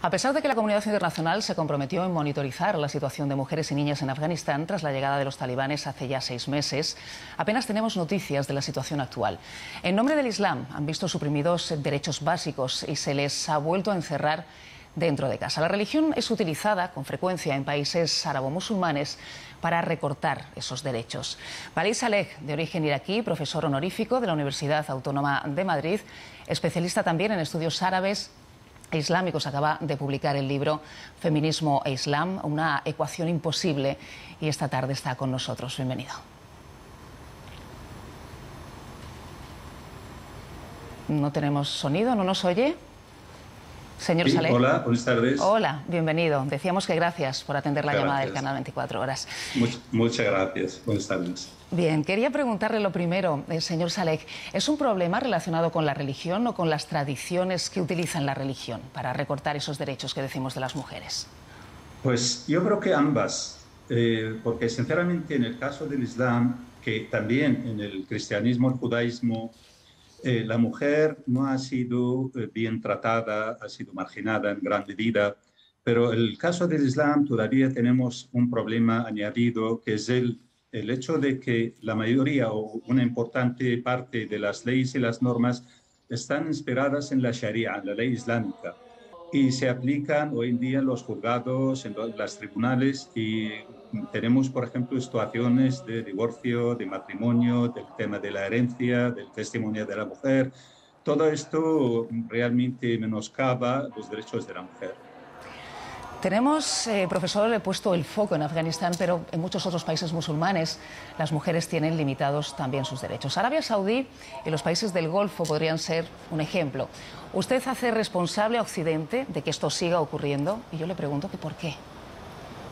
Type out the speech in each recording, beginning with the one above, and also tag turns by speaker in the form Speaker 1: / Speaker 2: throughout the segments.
Speaker 1: A pesar de que la comunidad internacional se comprometió en monitorizar la situación de mujeres y niñas en Afganistán tras la llegada de los talibanes hace ya 6 meses, apenas tenemos noticias de la situación actual. En nombre del Islam han visto suprimidos derechos básicos y se les ha vuelto a encerrar dentro de casa. La religión es utilizada con frecuencia en países árabo-musulmanes para recortar esos derechos. Walid Saleh, de origen iraquí, profesor honorífico de la Universidad Autónoma de Madrid, especialista también en estudios árabes e islámicos, acaba de publicar el libro Feminismo e Islam, una ecuación imposible, y esta tarde está con nosotros. Bienvenido. No tenemos sonido, ¿no nos oye? Señor
Speaker 2: Sí,
Speaker 1: Saleh.
Speaker 2: hola, buenas tardes.
Speaker 1: Hola, bienvenido. Decíamos que gracias por atender la llamada del
Speaker 2: Gracias.
Speaker 1: canal 24 Horas.
Speaker 2: Muchas gracias. Buenas tardes.
Speaker 1: Bien, quería preguntarle lo primero, señor Saleh, ¿es un problema relacionado con la religión o con las tradiciones que utilizan la religión para recortar esos derechos que decimos de las mujeres?
Speaker 2: Pues yo creo que ambas, porque sinceramente en el caso del Islam, que también en el cristianismo, el judaísmo, la mujer no ha sido bien tratada, ha sido marginada en gran medida, pero en el caso del Islam todavía tenemos un problema añadido, que es el hecho de que la mayoría o una importante parte de las leyes y las normas están inspiradas en la Sharia, en la ley islámica, y se aplican hoy en día en los juzgados, en los tribunales, y tenemos, por ejemplo, situaciones de divorcio, de matrimonio, del tema de la herencia, del testimonio de la mujer. Todo esto realmente menoscaba los derechos de la mujer.
Speaker 1: Tenemos, profesor, he puesto el foco en Afganistán, pero en muchos otros países musulmanes las mujeres tienen limitados también sus derechos. Arabia Saudí y los países del Golfo podrían ser un ejemplo. ¿Usted hace responsable a Occidente de que esto siga ocurriendo? Y yo le pregunto que ¿por qué?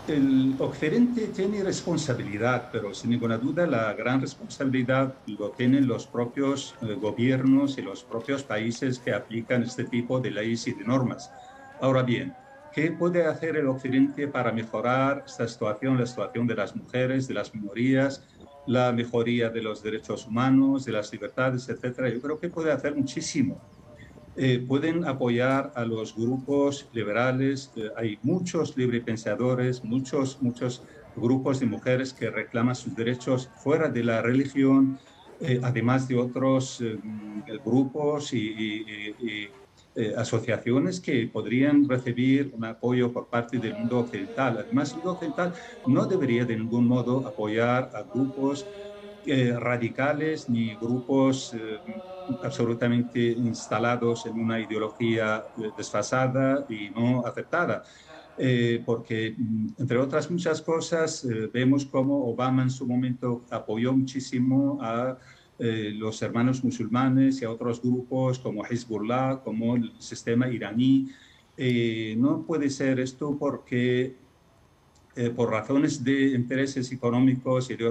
Speaker 2: El Occidente tiene responsabilidad, pero sin ninguna duda la gran responsabilidad lo tienen los propios gobiernos y los propios países que aplican este tipo de leyes y de normas. Ahora bien, ¿qué puede hacer el Occidente para mejorar esta situación, la situación de las mujeres, de las minorías, la mejoría de los derechos humanos, de las libertades, etcétera? Yo creo que puede hacer muchísimo. Pueden apoyar a los grupos liberales. Hay muchos librepensadores, muchos grupos de mujeres que reclaman sus derechos fuera de la religión, además de otros grupos y asociaciones que podrían recibir un apoyo por parte del mundo occidental. Además, el mundo occidental no debería de ningún modo apoyar a grupos radicales ni grupos absolutamente instalados en una ideología desfasada y no aceptada. Porque, entre otras muchas cosas, vemos cómo Obama en su momento apoyó muchísimo a los hermanos musulmanes y a otros grupos como Hezbollah, como el sistema iraní. No puede ser esto porque por razones de intereses económicos y de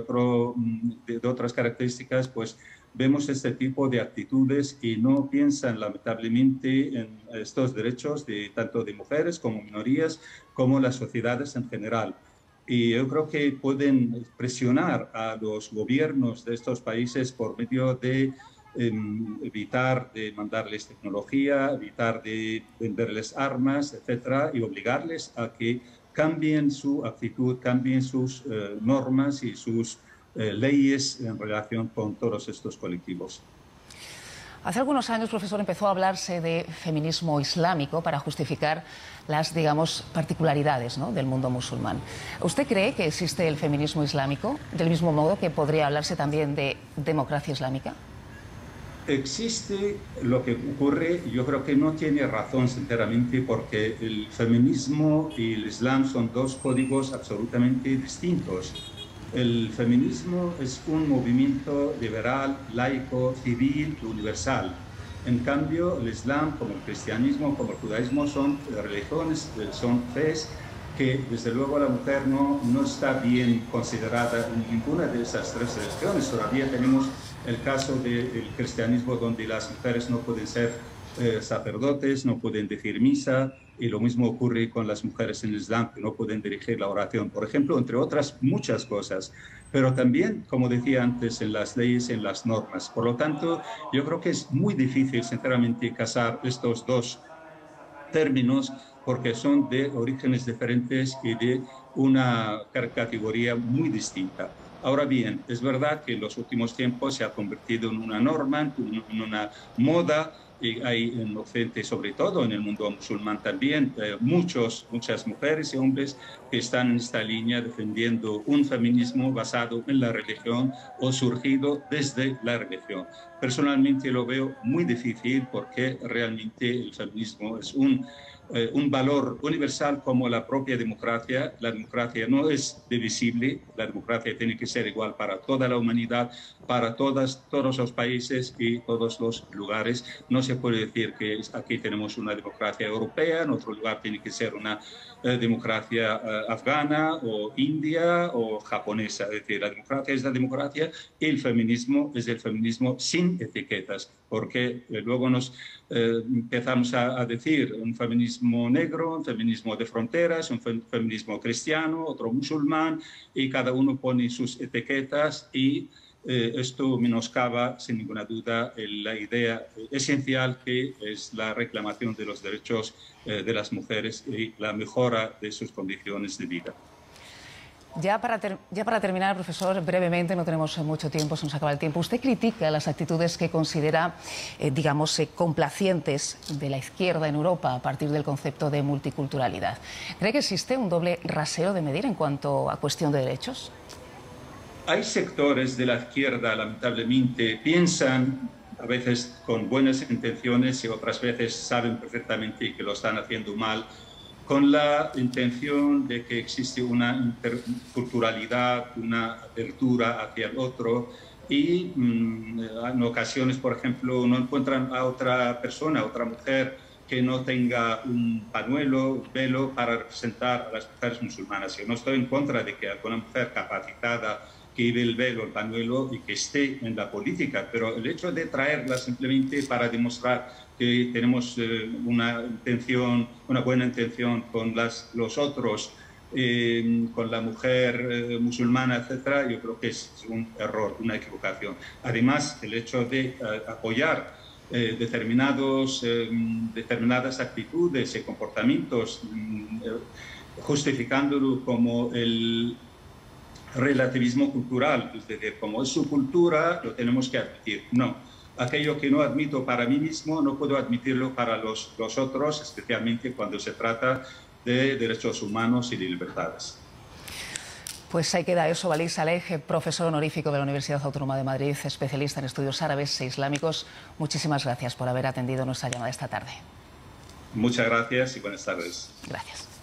Speaker 2: otras características, pues vemos este tipo de actitudes y no piensan lamentablemente en estos derechos de tanto de mujeres como minorías, como las sociedades en general. Y yo creo que pueden presionar a los gobiernos de estos países por medio de evitar de mandarles tecnología, evitar de venderles armas, etcétera, y obligarles a que cambien su actitud, cambien sus normas y sus leyes en relación con todos estos colectivos.
Speaker 1: Hace algunos años, profesor, empezó a hablarse de feminismo islámico para justificar las, digamos, particularidades, ¿no?, del mundo musulmán. ¿Usted cree que existe el feminismo islámico, del mismo modo que podría hablarse también de democracia islámica?
Speaker 2: Existe. Lo que ocurre, yo creo que no tiene razón, sinceramente, porque el feminismo y el Islam son dos códigos absolutamente distintos. El feminismo es un movimiento liberal, laico, civil, universal. En cambio, el Islam, como el cristianismo, como el judaísmo, son religiones, son fes que, desde luego, la mujer no está bien considerada en ninguna de esas tres religiones. Todavía tenemos el caso del cristianismo, donde las mujeres no pueden ser sacerdotes, no pueden decir misa, y lo mismo ocurre con las mujeres en el Islam, que no pueden dirigir la oración, por ejemplo, entre otras muchas cosas. Pero también, como decía antes, en las leyes, en las normas. Por lo tanto, yo creo que es muy difícil, sinceramente, casar estos dos términos porque son de orígenes diferentes y de una categoría muy distinta. Ahora bien, es verdad que en los últimos tiempos se ha convertido en una norma, en una moda, y hay en Occidente, sobre todo en el mundo musulmán también, muchas mujeres y hombres que están en esta línea defendiendo un feminismo basado en la religión o surgido desde la religión. Personalmente lo veo muy difícil porque realmente el feminismo es un valor universal como la propia democracia. La democracia no es divisible, la democracia tiene que ser igual para toda la humanidad, para todos los países y todos los lugares. No se puede decir que aquí tenemos una democracia europea, en otro lugar tiene que ser una democracia afgana o india o japonesa. Es decir, la democracia es la democracia y el feminismo es el feminismo sin etiquetas, porque luego nos empezamos a decir un feminismo negro, un feminismo de fronteras, un feminismo cristiano, otro musulmán, y cada uno pone sus etiquetas y esto menoscaba sin ninguna duda la idea esencial que es la reclamación de los derechos de las mujeres y la mejora de sus condiciones de vida.
Speaker 1: Ya para terminar, profesor, brevemente, no tenemos mucho tiempo, se nos acaba el tiempo. Usted critica las actitudes que considera, digamos, complacientes de la izquierda en Europa a partir del concepto de multiculturalidad. ¿Cree que existe un doble rasero de medir en cuanto a cuestión de derechos?
Speaker 2: Hay sectores de la izquierda, lamentablemente, piensan a veces con buenas intenciones y otras veces saben perfectamente que lo están haciendo mal, con la intención de que existe una interculturalidad, una apertura hacia el otro y en ocasiones, por ejemplo, no encuentran a otra persona, a otra mujer que no tenga un pañuelo, un velo para representar a las mujeres musulmanas. Yo no estoy en contra de que alguna mujer capacitada que lleve el velo, el pañuelo y que esté en la política, pero el hecho de traerla simplemente para demostrar que tenemos una buena intención con los otros, con la mujer musulmana, etcétera, yo creo que es un error, una equivocación. Además, el hecho de apoyar determinadas actitudes y comportamientos, justificándolo como el relativismo cultural, es decir, como es su cultura, lo tenemos que admitir. No, aquello que no admito para mí mismo, no puedo admitirlo para los otros, especialmente cuando se trata de derechos humanos y de libertades.
Speaker 1: Pues ahí queda eso. Walid Saleh, profesor honorífico de la Universidad Autónoma de Madrid, especialista en estudios árabes e islámicos. Muchísimas gracias por haber atendido nuestra llamada esta tarde.
Speaker 2: Muchas gracias y buenas tardes.
Speaker 1: Gracias.